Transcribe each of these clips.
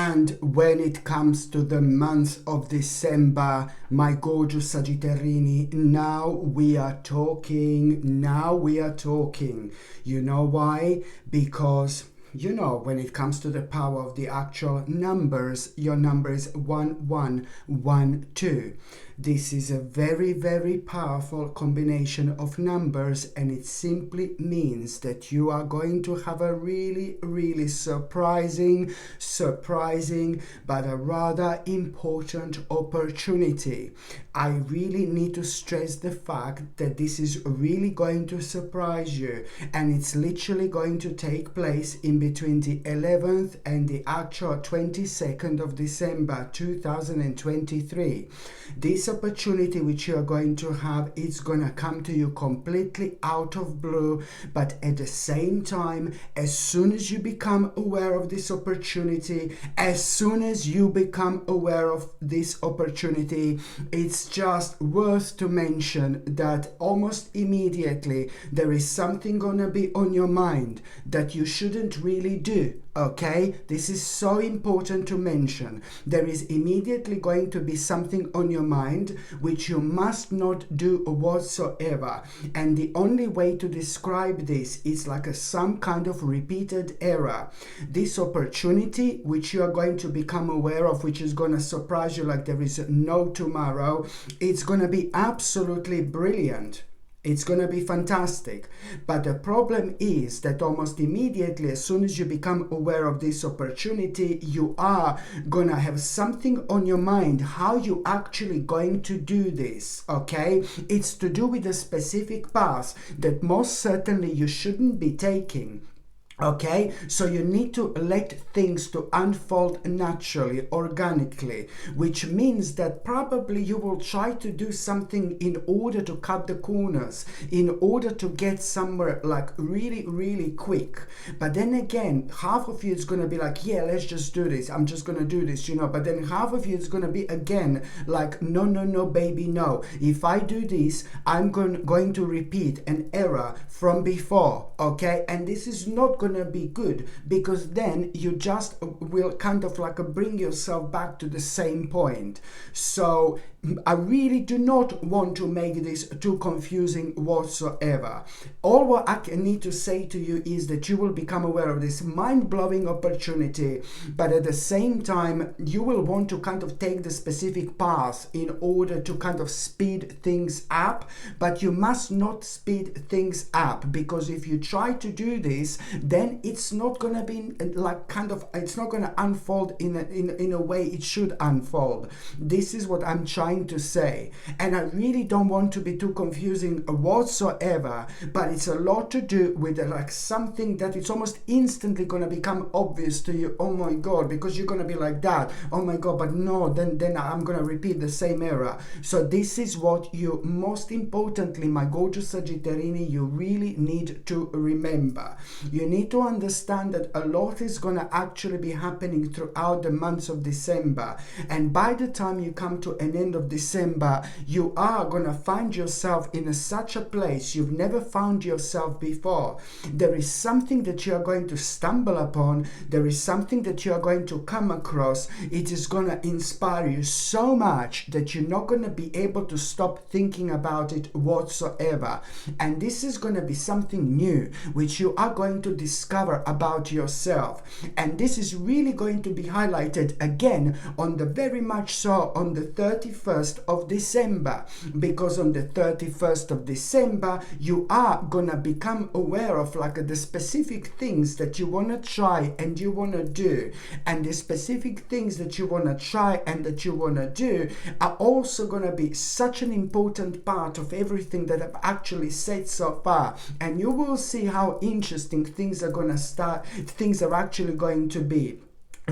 And when it comes to the month of December, my gorgeous Sagittarini, now we are talking. You know why? Because when it comes to the power of the actual numbers, your number is 1112. This is a very, very powerful combination of numbers, and it simply means that you are going to have a really, really surprising, but a rather important opportunity. I really need to stress the fact that this is really going to surprise you, and it's literally going to take place in between the 11th and the actual 22nd of December 2023. This opportunity which you are going to have, it's going to come to you completely out of blue, but at the same time, as soon as you become aware of this opportunity, it's just worth to mention that almost immediately there is something going to be on your mind that you shouldn't really do. Okay, this is so important to mention. There is immediately going to be something on your mind which you must not do whatsoever. And the only way to describe this is like some kind of repeated error. This opportunity which you are going to become aware of, which is going to surprise you like there is no tomorrow, it's going to be absolutely brilliant. It's going to be fantastic. But the problem is that almost immediately, as soon as you become aware of this opportunity, you are going to have something on your mind. How you actually going to do this, okay? It's to do with a specific path that most certainly you shouldn't be taking. Okay, so you need to let things to unfold naturally, organically, which means that probably you will try to do something in order to cut the corners, in order to get somewhere like really, really quick. But then again, half of you is going to be like, yeah, let's just do this. I'm just going to do this, But then half of you is going to be again like, no, baby, no. If I do this, I'm going to repeat an error from before, okay? And this is not going to be good, because then you just will kind of like bring yourself back to the same point. So I really do not want to make this too confusing whatsoever. All what I need to say to you is that you will become aware of this mind-blowing opportunity, but at the same time you will want to kind of take the specific path in order to kind of speed things up. But you must not speed things up, because if you try to do this, then it's not going to be like it's not going to unfold in a way it should unfold. This is what I'm trying to say, and I really don't want to be too confusing whatsoever, but it's a lot to do with like something that it's almost instantly going to become obvious to you. Oh my god, because you're going to be like that, oh my god, but no, then I'm going to repeat the same error. So this is what you, most importantly, my gorgeous Sagittarini, you really need to remember. You need to understand that a lot is going to actually be happening throughout the months of December, and by the time you come to an end of December, you are going to find yourself in such a place you've never found yourself before. There is something that you are going to stumble upon. There is something that you are going to come across. It is going to inspire you so much that you're not going to be able to stop thinking about it whatsoever. And this is going to be something new which you are going to discover about yourself. And this is really going to be highlighted again on the very much so on the 31st of December, because on the 31st of December you are gonna become aware of like the specific things that you want to try and you want to do, and the specific things that you want to try and that you want to do are also going to be such an important part of everything that I've actually said so far. And you will see how interesting things are actually going to be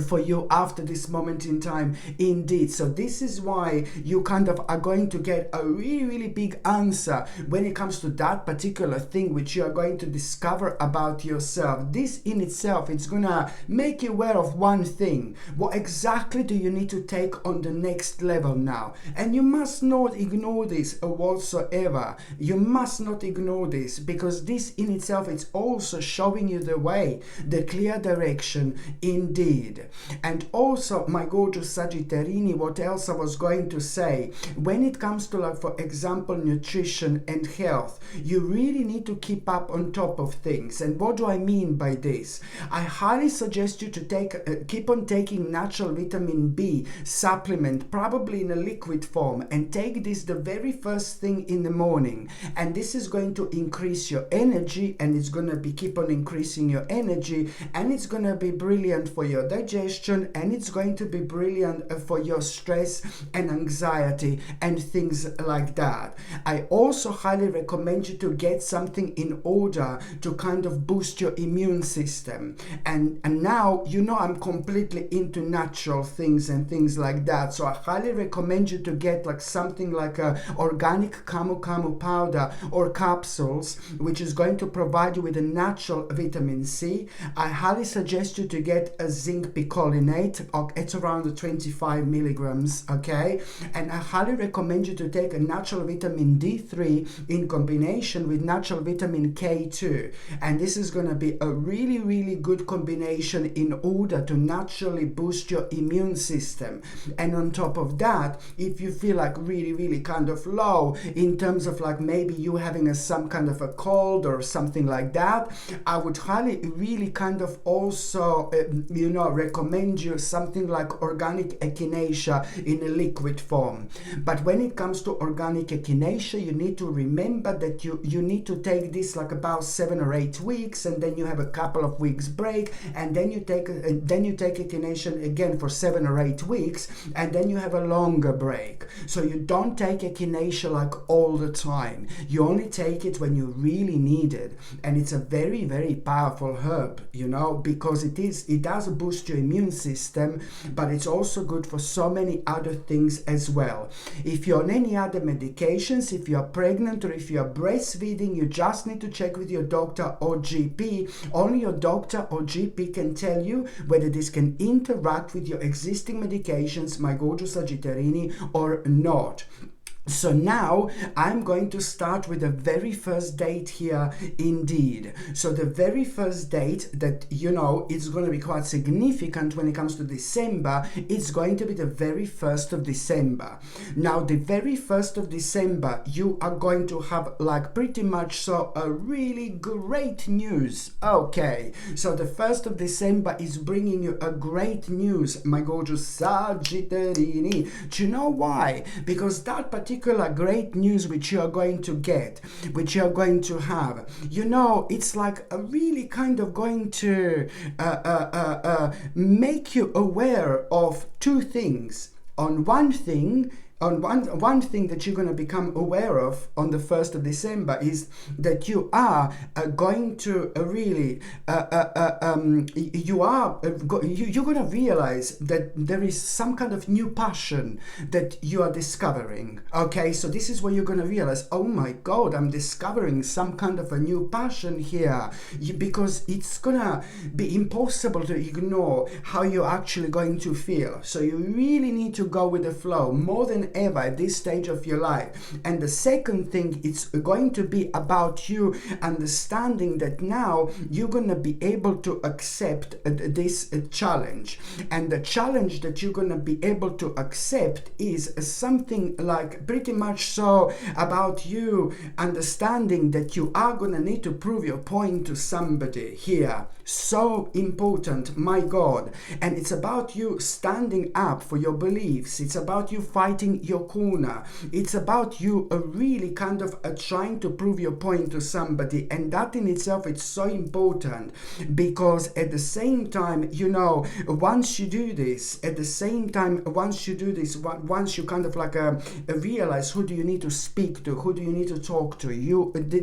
for you after this moment in time, indeed. So this is why you kind of are going to get a really, really big answer when it comes to that particular thing which you are going to discover about yourself. This in itself, it's gonna make you aware of one thing. What exactly do you need to take on the next level now? And you must not ignore this whatsoever. You must not ignore this, because this in itself, it's also showing you the way, the clear direction, indeed. good. And also, my gorgeous Sagittarini, what else I was going to say, when it comes to, like, for example, nutrition and health, you really need to keep up on top of things. And what do I mean by this? I highly suggest you to keep on taking natural vitamin B supplement, probably in a liquid form, and take this the very first thing in the morning. And this is going to increase your energy, and it's going to keep on increasing your energy, and it's going to be brilliant for your digestion, and it's going to be brilliant for your stress and anxiety and things like that. I also highly recommend you to get something in order to kind of boost your immune system. And now, you know, I'm completely into natural things and things like that, so I highly recommend you to get like something like a organic camu powder or capsules, which is going to provide you with a natural vitamin C. I highly suggest you to get a zinc picolinate. It's around 25 milligrams, okay? And I highly recommend you to take a natural vitamin D3 in combination with natural vitamin K2. And this is going to be a really, really good combination in order to naturally boost your immune system. And on top of that, if you feel like really, really kind of low in terms of like maybe you having some kind of a cold or something like that, I would highly really kind of also recommend you something like organic echinacea in a liquid form. But when it comes to organic echinacea, you need to remember that you need to take this like about 7 or 8 weeks, and then you have a couple of weeks break, and then you take echinacea again for 7 or 8 weeks, and then you have a longer break. So you don't take echinacea like all the time. You only take it when you really need it. And it's a very, very powerful herb, because it does boost your immune system, but it's also good for so many other things as well. If you're on any other medications, if you're pregnant or if you're breastfeeding, you just need to check with your doctor or GP. Only your doctor or GP can tell you whether this can interact with your existing medications, my gorgeous Sagittarini, or not. So now I'm going to start with the very first date here indeed. So the very first date that, it's going to be quite significant when it comes to December, it's going to be the very 1st of December. Now the very 1st of December, you are going to have like pretty much so a really great news. Okay, so the 1st of December is bringing you a great news, my gorgeous Sagittarini. Do you know why? Because that particular great news which you are going to get, which you are going to have, it's like a really kind of going to make you aware of two things. On one thing that you're going to become aware of on the 1st of December is that you are going to really you're going to realize that there is some kind of new passion that you are discovering. Okay, so this is where you're going to realize, oh my God, I'm discovering some kind of a new passion here, because it's going to be impossible to ignore how you're actually going to feel. So you really need to go with the flow more than ever at this stage of your life. And the second thing, it's going to be about you understanding that now you're going to be able to accept this challenge. And the challenge that you're going to be able to accept is something like pretty much so about you understanding that you are going to need to prove your point to somebody here. So important, my God. And it's about you standing up for your beliefs. It's about you fighting your corner. It's about you really kind of trying to prove your point to somebody. And that in itself, it's so important, because at the same time, once you do this, once you kind of like realize who do you need to speak to, who do you need to talk to,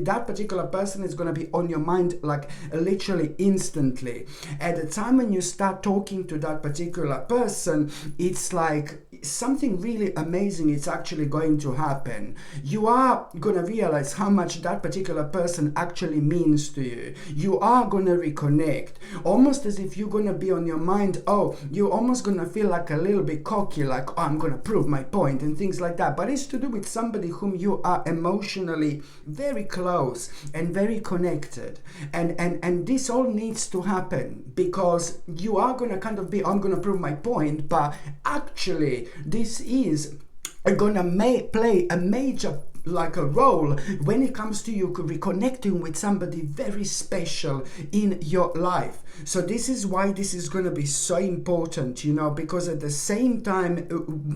that particular person is going to be on your mind like literally instantly. At the time when you start talking to that particular person, it's like something really amazing is actually going to happen. You are going to realize how much that particular person actually means to you. You are going to reconnect, almost as if you're going to be on your mind. Oh, you're almost going to feel like a little bit cocky, like, oh, I'm going to prove my point and things like that. But it's to do with somebody whom you are emotionally very close and very connected. And this all needs to happen, because you are going to kind of be, I'm going to prove my point, but actually this is going to play a major like a role when it comes to you reconnecting with somebody very special in your life. So this is why this is going to be so important, you know, because at the same time,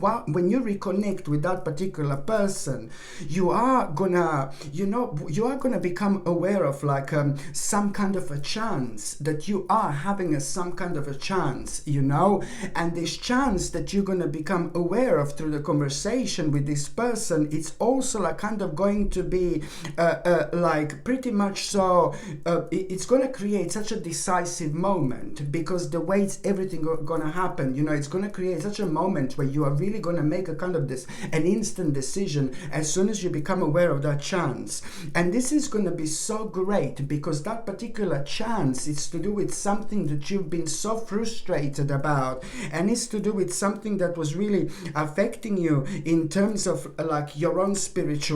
when you reconnect with that particular person, you are gonna, you know, you are gonna become aware of like some kind of a chance that you are having some kind of a chance, you know, and this chance that you're gonna become aware of through the conversation with this person, it's also like kind of going to be like pretty much so it's going to create such a decisive moment, because the way it's everything going to happen, you know, it's going to create such a moment where you are really going to make a kind of an instant decision as soon as you become aware of that chance. And this is going to be so great, because that particular chance is to do with something that you've been so frustrated about, and it's to do with something that was really affecting you in terms of like your own spirituality,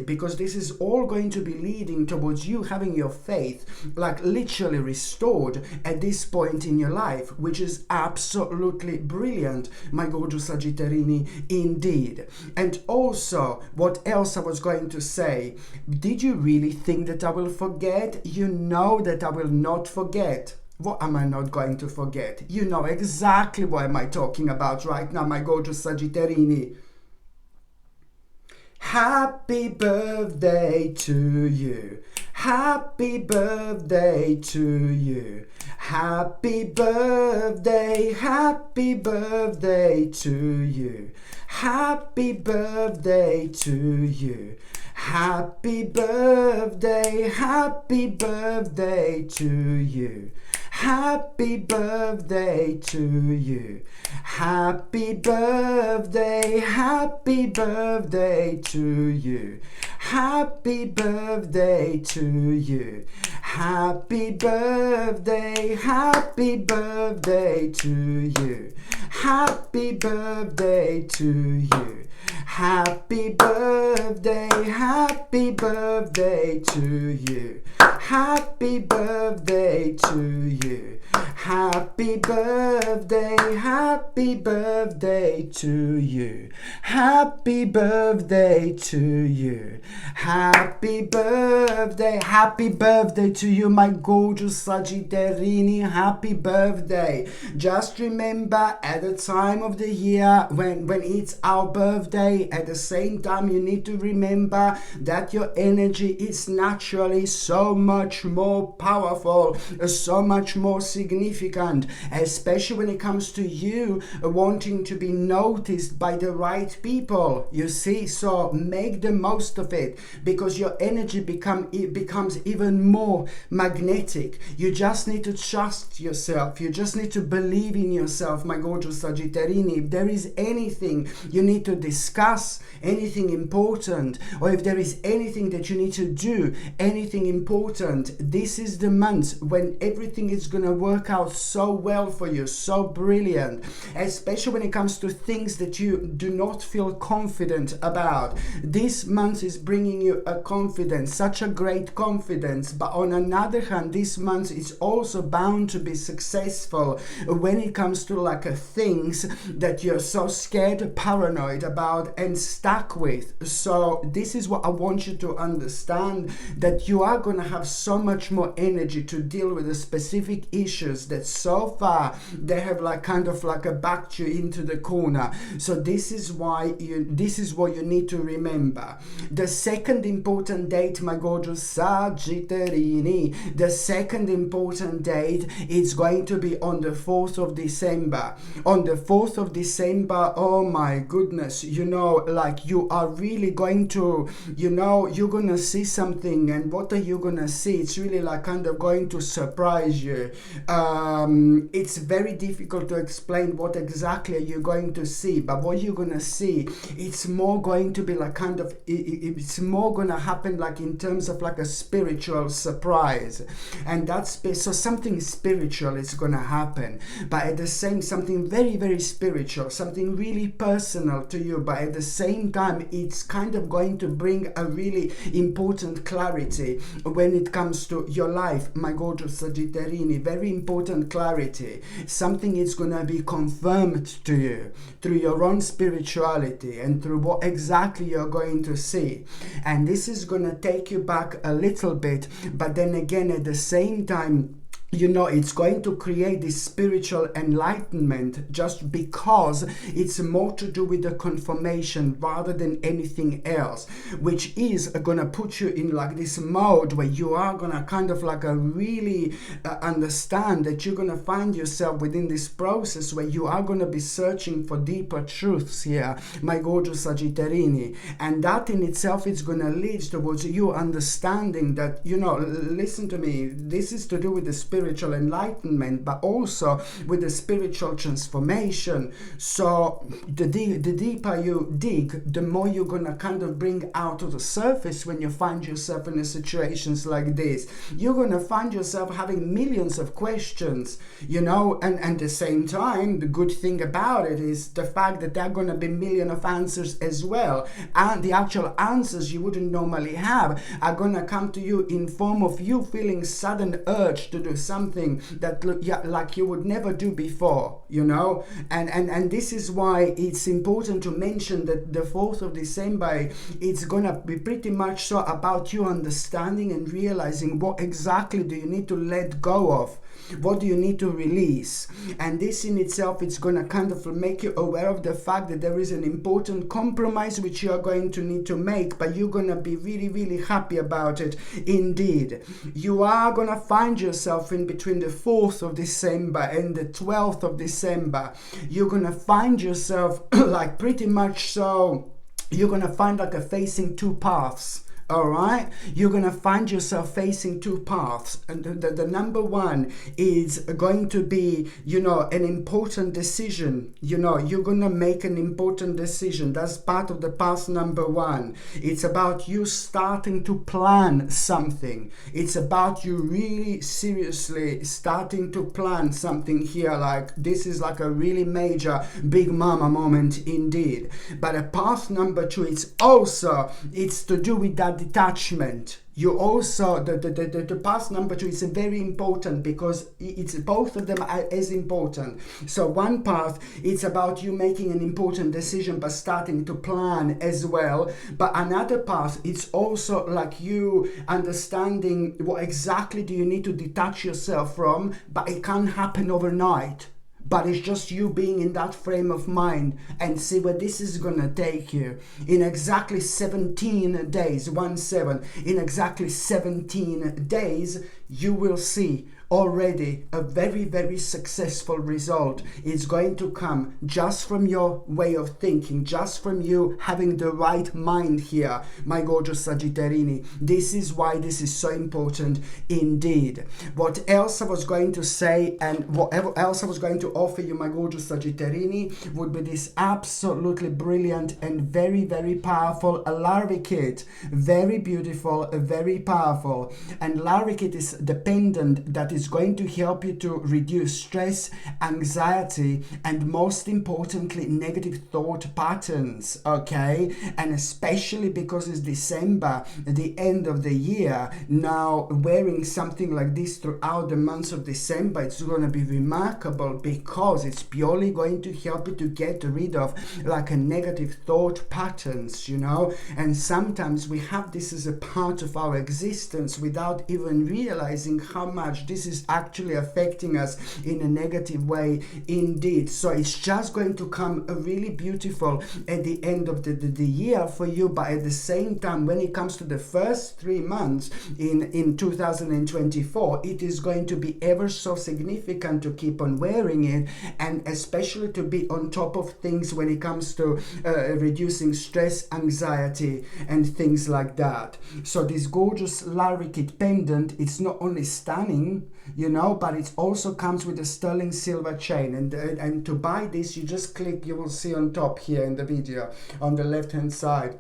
because this is all going to be leading towards you having your faith like literally restored at this point in your life, which is absolutely brilliant, my gorgeous Sagittarini, indeed. And also, what else I was going to say, did you really think that I will forget? You know that I will not forget. What am I not going to forget? You know exactly what am I talking about right now, my gorgeous Sagittarini. Happy birthday to you. Happy birthday to you. Happy birthday to you. Happy birthday to you. Happy birthday to you. Happy birthday to you. Happy birthday to you. Happy birthday to you. Happy birthday to you. Happy birthday to you. Happy birthday to you. Happy birthday to you. Happy birthday to you. Happy birthday to you. Happy birthday to you, my gorgeous Sagittarini. Happy birthday. Just remember, at the time of the year when it's our birthday, at the same time you need to remember that your energy is naturally so much more powerful, so much more significant, especially when it comes to you wanting to be noticed by the right people, you see. So make the most of it, because your energy becomes even more magnetic. You just need to trust yourself. You just need to believe in yourself, my gorgeous Sagittarini. If there is anything you need to discuss, anything important, or if there is anything that you need to do, anything important, this is the month when everything is going to work out so well for you, so brilliant, especially when it comes to things that you do not feel confident about. This month is bringing you a confidence, such a great confidence, but on another hand, this month is also bound to be successful when it comes to like things that you're so scared, paranoid about and stuck with. So this is what I want you to understand, that you are going to have so much more energy to deal with the specific issues that so far they have like kind of like backed you into the corner. So this is what you need to remember. The second important date, my gorgeous Sagittarini, the second important date is going to be on the 4th of December. On the 4th of December, oh my goodness, you know, like you are really going to, you know, you're gonna see something, and what are you gonna see? It's really like kind of going to surprise you. it's very difficult to explain what exactly you're going to see, but what you're going to see, it's more going to be like kind of, it's more going to happen like in terms of like a spiritual surprise. And that's so something spiritual is going to happen, but at the same, something very, very spiritual, something really personal to you, but at the same time, it's kind of going to bring a really important clarity when it comes to your life, my gorgeous Sagittarini. Very important clarity. Something is going to be confirmed to you through your own spirituality and through what exactly you're going to see. And this is going to take you back a little bit, but then again, at the same time, you know, it's going to create this spiritual enlightenment just because it's more to do with the confirmation rather than anything else, which is going to put you in like this mode where you are going to kind of like really understand that you're going to find yourself within this process where you are going to be searching for deeper truths here, my gorgeous Sagittarini. And that in itself is going to lead towards you understanding that, you know, listen to me, this is to do with the spiritual enlightenment, but also with the spiritual transformation. So the deeper you dig, the more you're gonna kind of bring out to the surface when you find yourself in situations like this. You're gonna find yourself having millions of questions, you know, and at the same time, the good thing about it is the fact that there are gonna be millions of answers as well, and the actual answers you wouldn't normally have are gonna come to you in form of you feeling sudden urge to do something that like you would never do before, you know. And this is why it's important to mention that the 4th of December, it's gonna be pretty much so about you understanding and realizing what exactly do you need to let go of, what do you need to release. And this in itself, it's going to kind of make you aware of the fact that there is an important compromise which you are going to need to make, but you're going to be really, really happy about it indeed. You are going to find yourself in between the 4th of December and the 12th of December. You're going to find yourself like pretty much so, you're going to find like a facing two paths. All right, you're gonna find yourself facing two paths, and the number one is going to be, you know, an important decision. You know, you're gonna make an important decision. That's part of the path number one. It's about you starting to plan something. It's about you really seriously starting to plan something here. Like this is like a really major big mama moment indeed. But a path number two, it's to do with that detachment. You also, the path number two is very important because it's both of them are as important. So one path, it's about you making an important decision but starting to plan as well. But another path, it's also like you understanding what exactly do you need to detach yourself from, but it can't happen overnight. But it's just you being in that frame of mind and see where this is going to take you. In exactly 17 days, 1-7, in exactly 17 days, you will see already a very, very successful result. It's going to come just from your way of thinking, just from you having the right mind here, my gorgeous Sagittarini. This is why this is so important indeed. What else I was going to say and whatever else I was going to offer you, my gorgeous Sagittarini, would be this absolutely brilliant and very, very powerful Larry kit. Very beautiful, very powerful. And Larry kit is the pendant that is going to help you to reduce stress, anxiety, and most importantly, negative thought patterns, okay? And especially because it's December, the end of the year, now wearing something like this throughout the months of December, it's going to be remarkable because it's purely going to help you to get rid of like a negative thought patterns, you know? And sometimes we have this as a part of our existence without even realizing how much this is actually affecting us in a negative way indeed. So it's just going to come really beautiful at the end of the year for you, but at the same time, when it comes to the first 3 months in 2024, it is going to be ever so significant to keep on wearing it, and especially to be on top of things when it comes to reducing stress, anxiety, and things like that. So this gorgeous Larry kit pendant, it's not only stunning, you know, but it also comes with a sterling silver chain. And to buy this, you just click, you will see on top here in the video on the left hand side,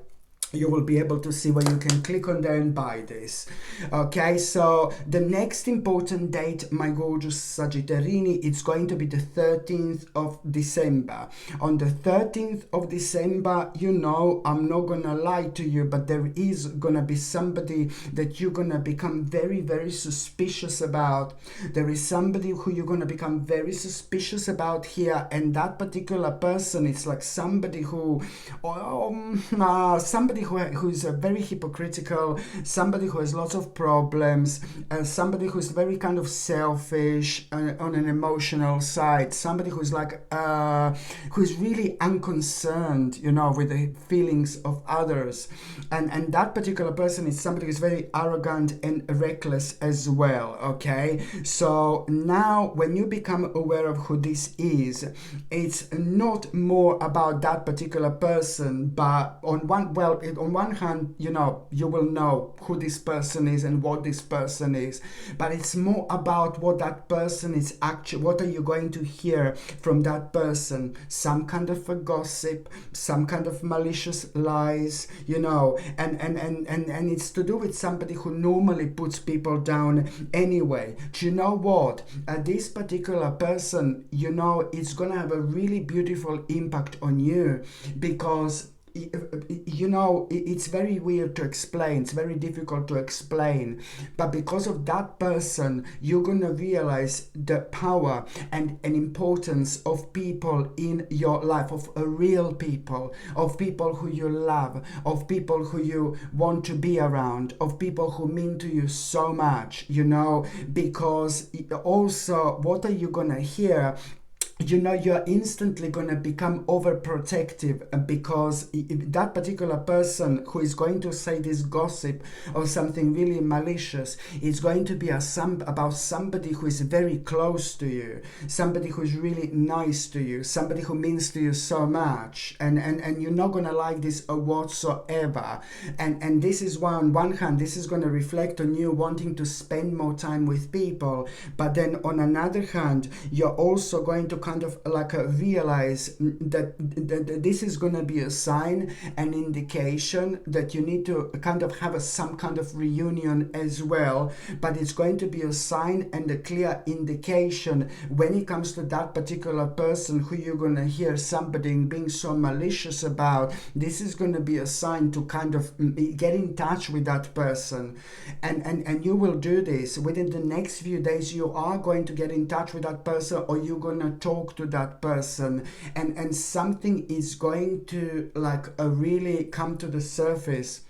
you will be able to see where you can click on there and buy this. Okay, so the next important date, my gorgeous Sagittarini, it's going to be the 13th of December. On the 13th of December, you know, I'm not gonna lie to you, but there is gonna be somebody that you're gonna become very, very suspicious about. There is somebody who you're gonna become very suspicious about here, and that particular person, it's like somebody who, somebody who is very hypocritical, somebody who has lots of problems, somebody who's very kind of selfish on an emotional side, somebody who's like who's really unconcerned, you know, with the feelings of others, and that particular person is somebody who's very arrogant and reckless as well. Okay, so now when you become aware of who this is, it's not more about that particular person, but on one hand, you know, you will know who this person is and what this person is, but it's more about what that person is actually, what are you going to hear from that person? Some kind of a gossip, some kind of malicious lies, you know, and it's to do with somebody who normally puts people down anyway. Do you know what? This particular person, you know, it's gonna have a really beautiful impact on you, because you know, it's very weird to explain, it's very difficult to explain, but because of that person, you're gonna realize the power and importance of people in your life, of real people, of people who you love, of people who you want to be around, of people who mean to you so much, you know, because also, what are you gonna hear? You know, you're instantly going to become overprotective, because that particular person who is going to say this gossip or something really malicious is going to be about somebody who is very close to you, somebody who is really nice to you, somebody who means to you so much, and you're not going to like this whatsoever. And this is why, on one hand, this is going to reflect on you wanting to spend more time with people, but then on another hand, you're also going to kind of like realize that this is going to be a sign, an indication that you need to kind of have some kind of reunion as well, but it's going to be a sign and a clear indication when it comes to that particular person who you're going to hear somebody being so malicious about. This is going to be a sign to kind of get in touch with that person, and you will do this within the next few days. You are going to get in touch with that person, or you're going to talk to that person, and something is going to like really come to the surface,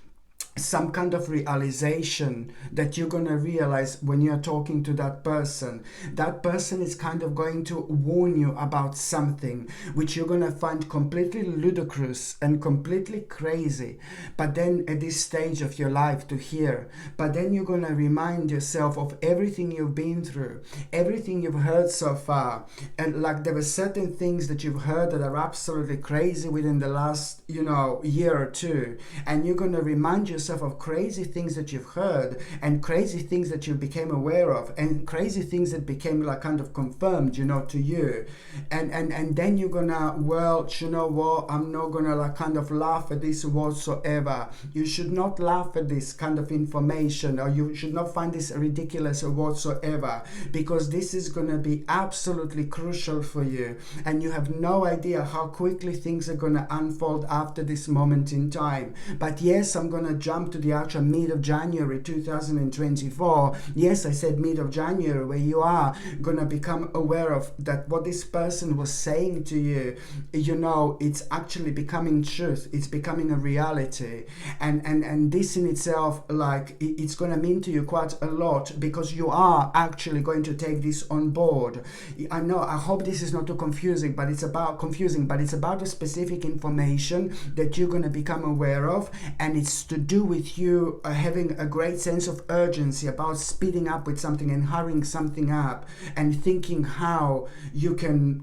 some kind of realization that you're going to realize when you're talking to that person. That person is kind of going to warn you about something which you're going to find completely ludicrous and completely crazy, but then at this stage of your life to hear, but then you're going to remind yourself of everything you've been through, everything you've heard so far, and like there were certain things that you've heard that are absolutely crazy within the last, you know, year or two, and you're going to remind yourself of crazy things that you've heard, and crazy things that you became aware of, and crazy things that became like kind of confirmed, you know, to you, and then you're gonna, well, you know what, I'm not gonna like kind of laugh at this whatsoever. You should not laugh at this kind of information, or you should not find this ridiculous or whatsoever, because this is gonna be absolutely crucial for you, and you have no idea how quickly things are gonna unfold after this moment in time. But yes, I'm gonna jump to the actual mid of January 2024. Yes, I said mid of January, where you are gonna become aware of that what this person was saying to you, you know, it's actually becoming truth, it's becoming a reality, and this in itself, like, it's gonna mean to you quite a lot, because you are actually going to take this on board. I know, I hope this is not too confusing, but it's about a specific information that you're gonna become aware of, and it's to do with you having a great sense of urgency about speeding up with something and hurrying something up and thinking how you can,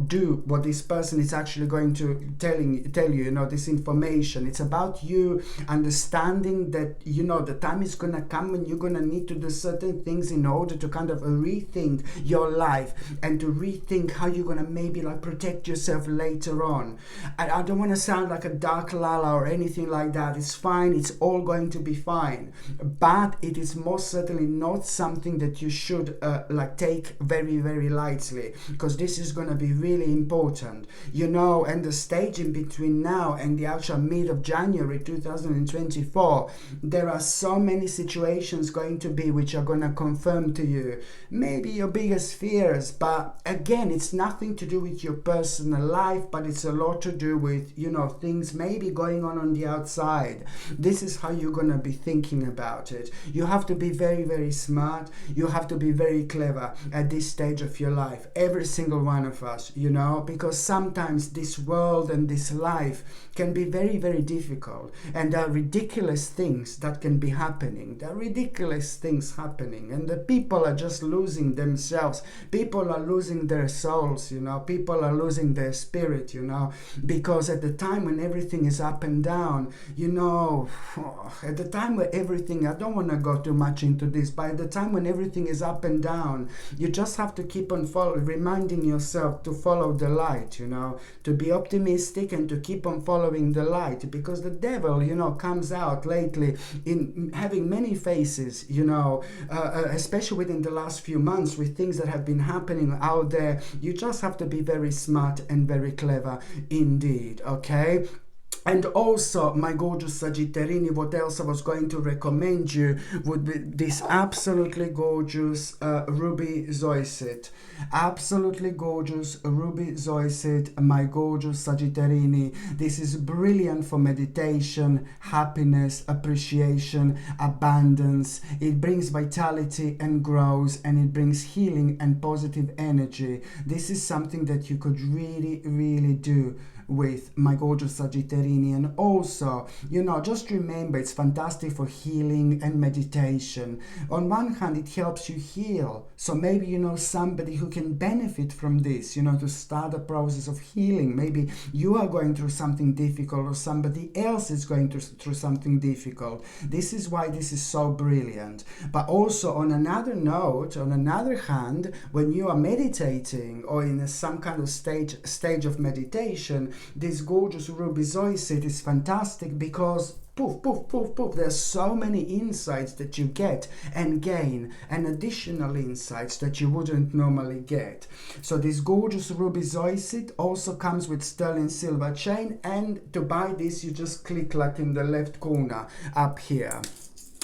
do what this person is actually going to tell you, this information. It's about you understanding that, the time is going to come when you're going to need to do certain things in order to kind of rethink your life and to rethink how you're going to maybe like protect yourself later on. I don't want to sound like a dark lala or anything like that. It's fine. It's all going to be fine. But it is most certainly not something that you should take very, very lightly, because this is going to be really important, and the stage in between now and the actual mid of January 2024, there are so many situations going to be which are going to confirm to you maybe your biggest fears. But again, it's nothing to do with your personal life, but it's a lot to do with, things maybe going on the outside. This is how you're going to be thinking about it. You have to be very, very smart. You have to be very clever at this stage of your life. Every single one of us, because sometimes this world and this life can be very, very difficult. And there are ridiculous things that can be happening. There are ridiculous things happening. And the people are just losing themselves. People are losing their souls, People are losing their spirit, Because at the time when everything is up and down, at the time where everything, I don't want to go too much into this, but at the time when everything is up and down, you just have to keep on reminding yourself to follow the light, to be optimistic and to keep on following the light, because the devil, comes out lately in having many faces, especially within the last few months with things that have been happening out there. You just have to be very smart and very clever indeed, okay? And also, my gorgeous Sagittarini, what else I was going to recommend you would be this absolutely gorgeous ruby zoyset. Absolutely gorgeous ruby zoyset, my gorgeous Sagittarini. This is brilliant for meditation, happiness, appreciation, abundance. It brings vitality and growth, and it brings healing and positive energy. This is something that you could really, really do with my gorgeous Sagittarini. And also, just remember, it's fantastic for healing and meditation. On one hand, it helps you heal. So maybe you know somebody who can benefit from this, to start a process of healing. Maybe you are going through something difficult, or somebody else is going through something difficult. This is why this is so brilliant. But also, on another note, on another hand, when you are meditating or in some kind of stage of meditation, this gorgeous ruby zoyset is fantastic because poof, poof, poof, poof. There's so many insights that you get and gain, and additional insights that you wouldn't normally get. So this gorgeous ruby zoyset also comes with sterling silver chain, and to buy this, you just click like in the left corner up here.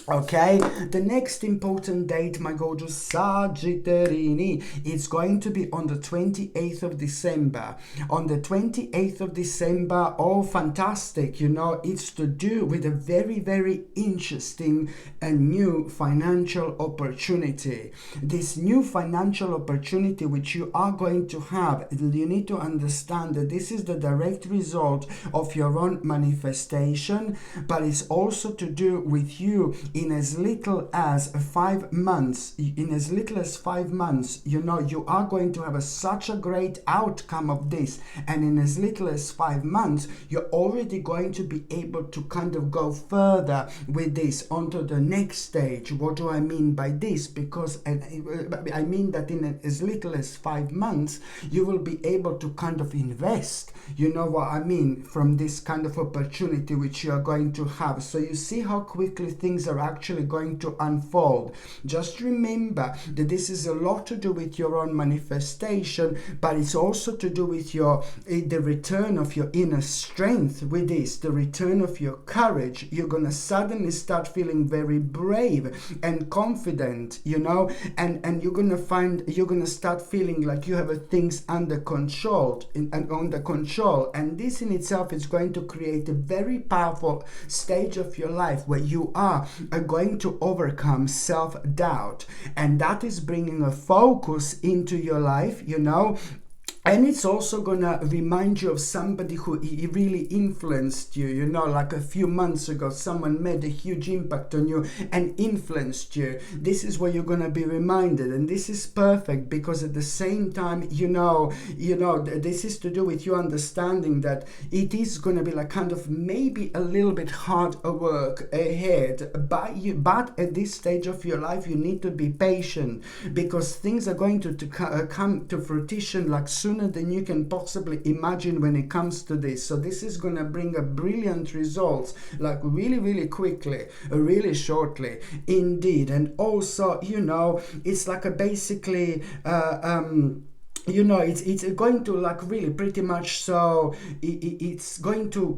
Okay, the next important date, my gorgeous Sagittarini, is going to be on the 28th of December. On the 28th of December, oh, fantastic, it's to do with a very, very interesting and new financial opportunity. This new financial opportunity which you are going to have, you need to understand that this is the direct result of your own manifestation, but it's also to do with you in as little as 5 months. In as little as 5 months, you are going to have such a great outcome of this. And in as little as 5 months, you're already going to be able to kind of go further with this onto the next stage. What do I mean by this? Because I mean that in as little as 5 months, you will be able to kind of invest, what I mean, from this kind of opportunity which you are going to have. So you see how quickly things are actually going to unfold. Just remember that this is a lot to do with your own manifestation, but it's also to do with the return of your inner strength with this, the return of your courage. You're gonna suddenly start feeling very brave and confident, and you're gonna start feeling like you have things under control, and this in itself is going to create a very powerful stage of your life where you are going to overcome self-doubt, and that is bringing a focus into your life, And it's also gonna remind you of somebody who really influenced you, you know, like a few months ago, someone made a huge impact on you and influenced you. This is where you're gonna be reminded, and this is perfect because at the same time, you know, this is to do with you understanding that it is gonna be like kind of maybe a little bit hard work ahead, but at this stage of your life, you need to be patient because things are going to come to fruition like sooner than you can possibly imagine when it comes to this. So this is going to bring a brilliant results like really, really quickly, really shortly indeed. And also, you know, it's like a basically you know, it's going to like really pretty much so it's going to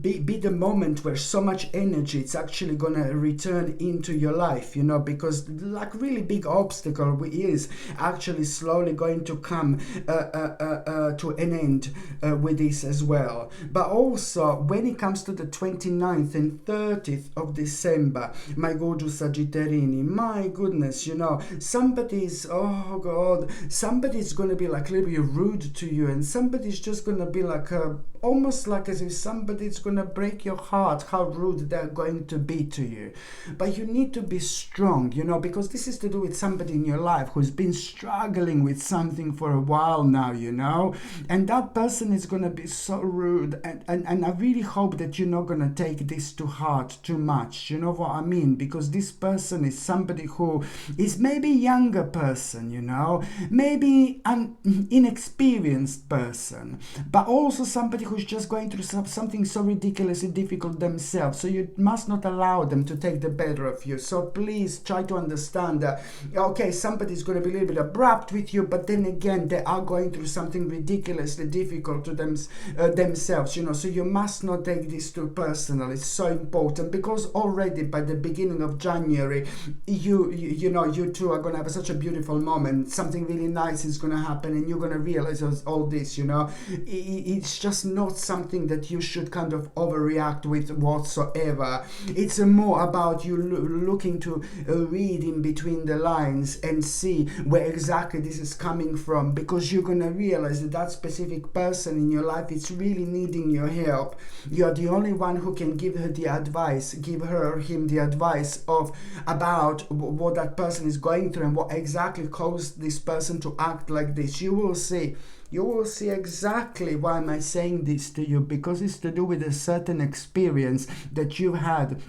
be the moment where so much energy it's actually going to return into your life, you know, because like really big obstacle is actually slowly going to come to an end with this as well. But also when it comes to the 29th and 30th of December, my gorgeous Sagittarini, my goodness, you know, somebody's, oh God, somebody's going to be like a little bit rude to you, and somebody's just gonna be like almost like as if somebody's gonna break your heart how rude they're going to be to you. But you need to be strong, you know, because this is to do with somebody in your life who's been struggling with something for a while now, you know, and that person is gonna be so rude, and I really hope that you're not gonna take this to heart too much, you know what I mean, because this person is somebody who is maybe a younger person, you know, maybe an inexperienced person, but also somebody who's just going through something so ridiculously difficult themselves. So you must not allow them to take the better of you. So please try to understand that, okay, somebody's going to be a little bit abrupt with you, but then again, they are going through something ridiculously difficult to themselves, you know, so you must not take this too personal. It's so important because already by the beginning of January, you know, you two are going to have such a beautiful moment. Something really nice is going to happen, and you're going to realize all this, you know. It's just not something that you should kind of overreact with whatsoever. It's more about you looking to read in between the lines and see where exactly this is coming from, because you're going to realize that that specific person in your life is really needing your help. You're the only one who can give her the advice, give her or him the advice of about what that person is going through and what exactly caused this person to act like this. You will see exactly why am I saying this to you, because it's to do with a certain experience that you had,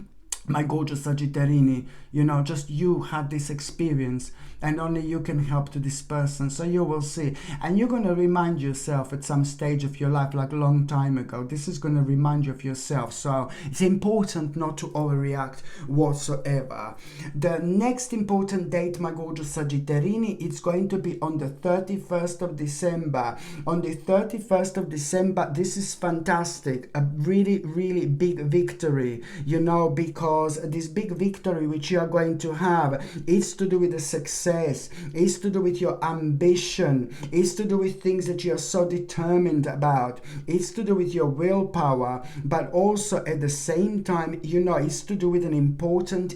my gorgeous Sagittarini. You know, just you had this experience, and only you can help to this person. So you will see, and you're going to remind yourself at some stage of your life, like a long time ago. This is going to remind you of yourself. So it's important not to overreact whatsoever. The next important date, my gorgeous Sagittarini, it's going to be on the 31st of December. On the 31st of December, this is fantastic. A really, really big victory, you know, because this big victory which you are going to have, it's to do with the success, it's to do with your ambition, it's to do with things that you are so determined about, it's to do with your willpower, but also at the same time, you know, it's to do with an important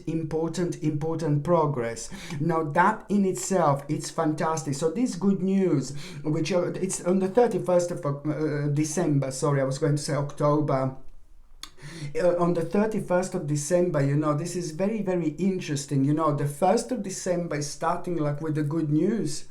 progress. Now that in itself, it's fantastic. So this good news, which it's on the 31st of December, sorry, I was going to say October. On the 31st of December, you know, this is very, very interesting. You know, the 1st of December is starting like with the good news.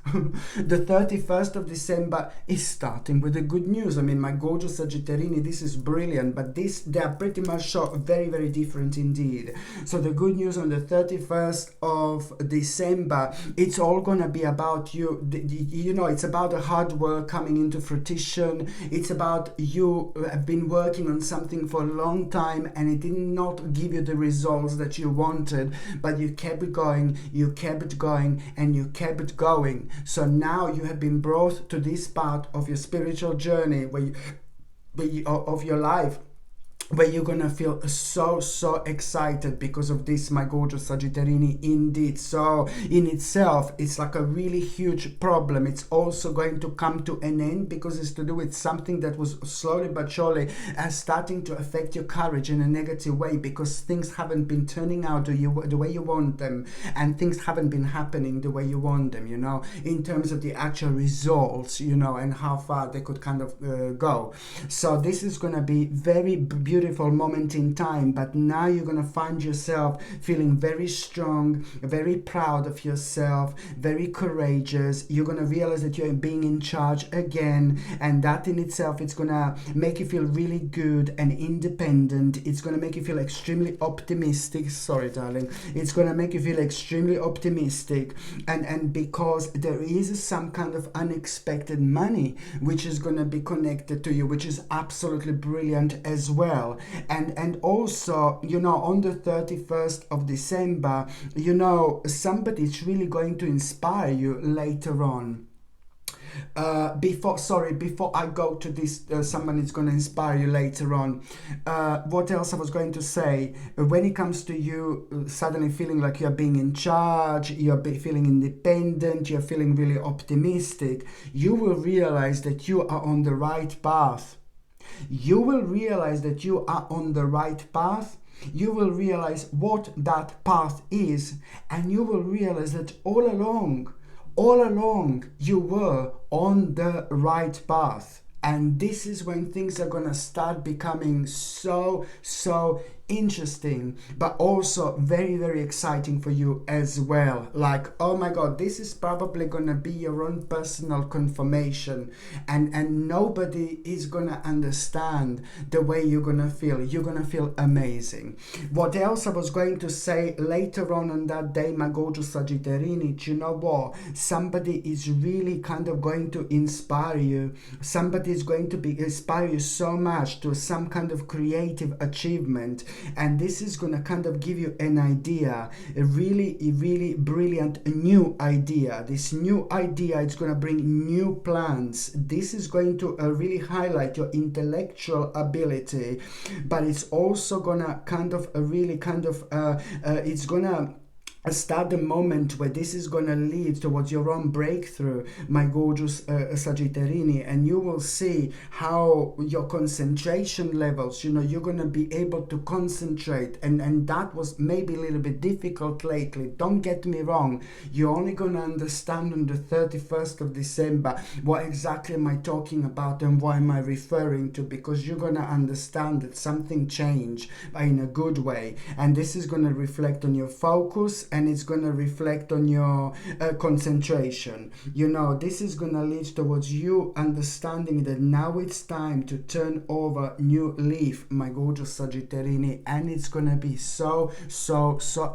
The 31st of December is starting with the good news. I mean, my gorgeous Sagittarini, this is brilliant, but they are pretty much so very, very different indeed. So the good news on the 31st of December, it's all gonna be about you. You know, it's about the hard work coming into fruition. It's about you have been working on something for a long time, and it did not give you the results that you wanted, but you kept going, you kept going, and you kept going. So now you have been brought to this part of your spiritual journey of your life where you're gonna feel so excited because of this, my gorgeous Sagittarini. Indeed, so in itself it's like a really huge problem. It's also going to come to an end because it's to do with something that was slowly but surely starting to affect your courage in a negative way, because things haven't been turning out the way you want them, and things haven't been happening the way you want them, you know, in terms of the actual results, you know, and how far they could kind of go. So this is going to be very beautiful moment in time, but now you're going to find yourself feeling very strong, very proud of yourself, very courageous. You're going to realize that you're being in charge again, and that in itself, it's going to make you feel really good and independent. It's going to make you feel extremely optimistic. Sorry, darling. It's going to make you feel extremely optimistic, and because there is some kind of unexpected money which is going to be connected to you, which is absolutely brilliant as well. And also, you know, on the 31st of December, you know, somebody's really going to inspire you later on. Before I go to this, someone is going to inspire you later on. What else I was going to say? When it comes to you suddenly feeling like you're being in charge, you're feeling independent, you're feeling really optimistic, you will realize that you are on the right path. You will realize that you are on the right path. You will realize what that path is, and you will realize that all along you were on the right path. And this is when things are going to start becoming so interesting, but also very exciting for you as well. Like, oh my god, this is probably going to be your own personal confirmation, and nobody is going to understand the way you're going to feel. You're going to feel amazing. What else I was going to say later on that day, my gorgeous Sagittarini, you know what? Somebody is really kind of going to inspire you. Somebody is going to inspire you so much to some kind of creative achievement. And this is going to kind of give you an idea, a really brilliant new idea. This new idea is going to bring new plans. This is going to really highlight your intellectual ability, but it's also going to it's going to start the moment where this is going to lead towards your own breakthrough, my gorgeous Sagittarini, and you will see how your concentration levels, you know, you're going to be able to concentrate, and that was maybe a little bit difficult lately. Don't get me wrong, you're only going to understand on the 31st of December what exactly am I talking about and what am I referring to, because you're going to understand that something changed in a good way, and this is going to reflect on your focus, and it's going to reflect on your concentration. You know, this is going to lead towards you understanding that now it's time to turn over new leaf, my gorgeous Sagittarini, and it's going to be so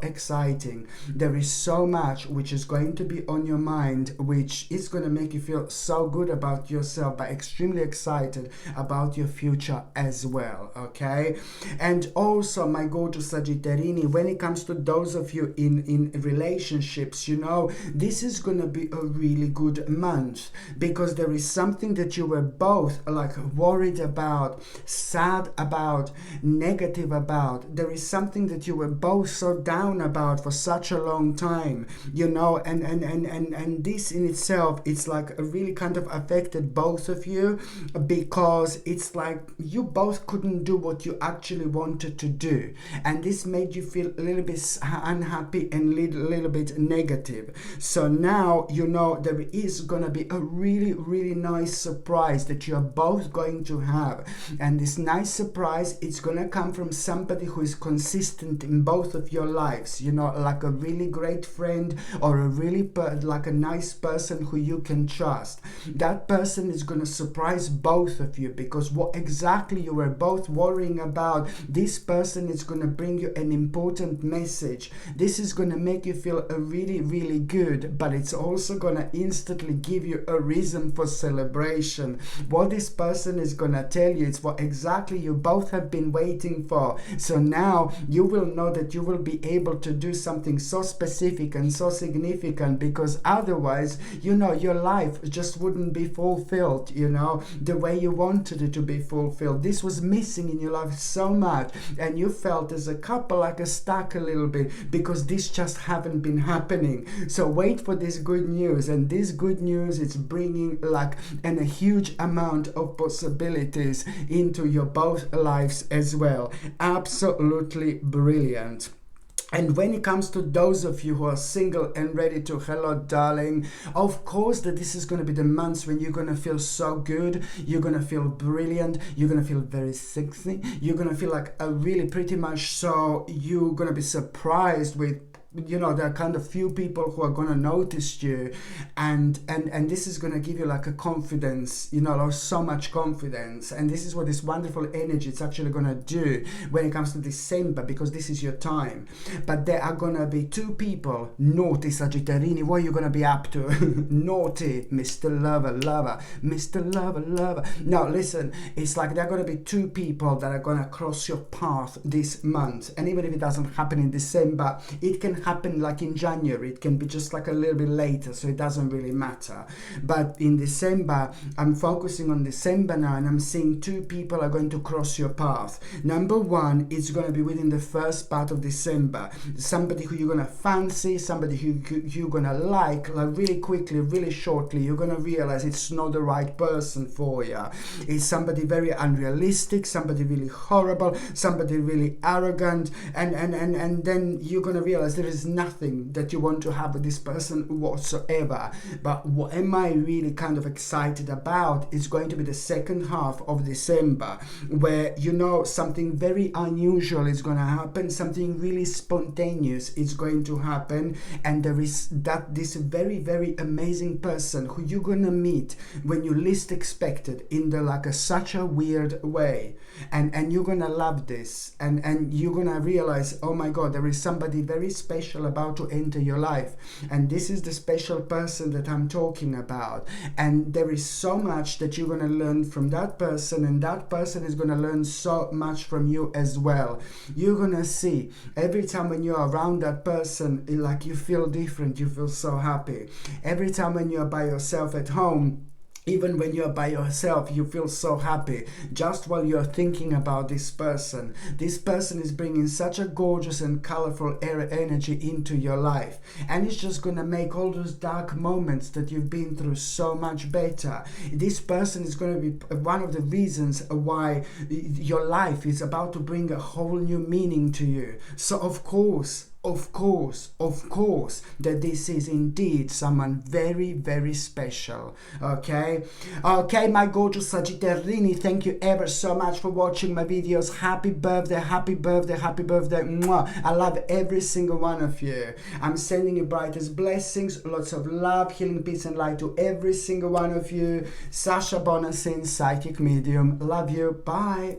exciting. There is so much which is going to be on your mind, which is going to make you feel so good about yourself, but extremely excited about your future as well, okay? And also, my gorgeous Sagittarini, when it comes to those of you in relationships, you know, this is going to be a really good month, because there is something that you were both like worried about, sad about, negative about. There is something that you were both so down about for such a long time, you know, and this in itself, it's like really kind of affected both of you, because it's like you both couldn't do what you actually wanted to do, and this made you feel a little bit unhappy and a little bit negative. So now, you know, there is going to be a really nice surprise that you're both going to have, and this nice surprise, it's going to come from somebody who is consistent in both of your lives, you know, like a really great friend, or a really like a nice person who you can trust. That person is going to surprise both of you, because what exactly you were both worrying about, this person is going to bring you an important message. This is going going to make you feel really, really good, but it's also going to instantly give you a reason for celebration. What this person is going to tell you is what exactly you both have been waiting for. So now you will know that you will be able to do something so specific and so significant, because otherwise, you know, your life just wouldn't be fulfilled, you know, the way you wanted it to be fulfilled. This was missing in your life so much, and you felt as a couple like a stuck a little bit because this just haven't been happening. So wait for this good news, and this good news is bringing like a huge amount of possibilities into your both lives as well. Absolutely brilliant. And when it comes to those of you who are single and ready to, hello darling, of course that this is going to be the months when you're going to feel so good, you're going to feel brilliant, you're going to feel very sexy, you're going to feel like a really pretty much so you're going to be surprised with, you know, there are kind of few people who are going to notice you, and this is going to give you like a confidence, you know, so much confidence. And this is what this wonderful energy it's actually going to do when it comes to December, because this is your time. But there are going to be two people, naughty Sagittarini, what are you going to be up to? Naughty Mr. Lover, Mr. Lover. No, listen, it's like there are going to be two people that are going to cross your path this month. And even if it doesn't happen in December, it can happen like in January, it can be just like a little bit later, so it doesn't really matter. But in December, I'm focusing on December now, and I'm seeing two people are going to cross your path. Number one, it's going to be within the first part of December, somebody who you're going to fancy, somebody who you're going to like really quickly, really shortly. You're going to realize it's not the right person for you. It's somebody very unrealistic, somebody really horrible, somebody really arrogant, and then you're going to realize there is nothing that you want to have with this person whatsoever. But what am I really kind of excited about is going to be the second half of December, where, you know, something very unusual is going to happen, something really spontaneous is going to happen, and there is this very, very amazing person who you're going to meet when you least expect it, in the like such a weird way, and you're going to love this, and you're going to realize, oh my god, there is somebody very special about to enter your life, and this is the special person that I'm talking about. And there is so much that you're going to learn from that person, and that person is going to learn so much from you as well. You're going to see every time when you're around that person, like you feel different, you feel so happy. Every time when you're by yourself at home, even when you're by yourself, you feel so happy just while you're thinking about this person. This person is bringing such a gorgeous and colorful energy into your life, and it's just gonna make all those dark moments that you've been through so much better. This person is going to be one of the reasons why your life is about to bring a whole new meaning to you. So of course that this is indeed someone very, very special. Okay, my gorgeous Sagittarini, thank you ever so much for watching my videos. Happy birthday, happy birthday, happy birthday. Mwah. I love every single one of you. I'm sending you brightest blessings, lots of love, healing, peace and light to every single one of you. Sasha Bonasin, psychic medium. Love you. Bye.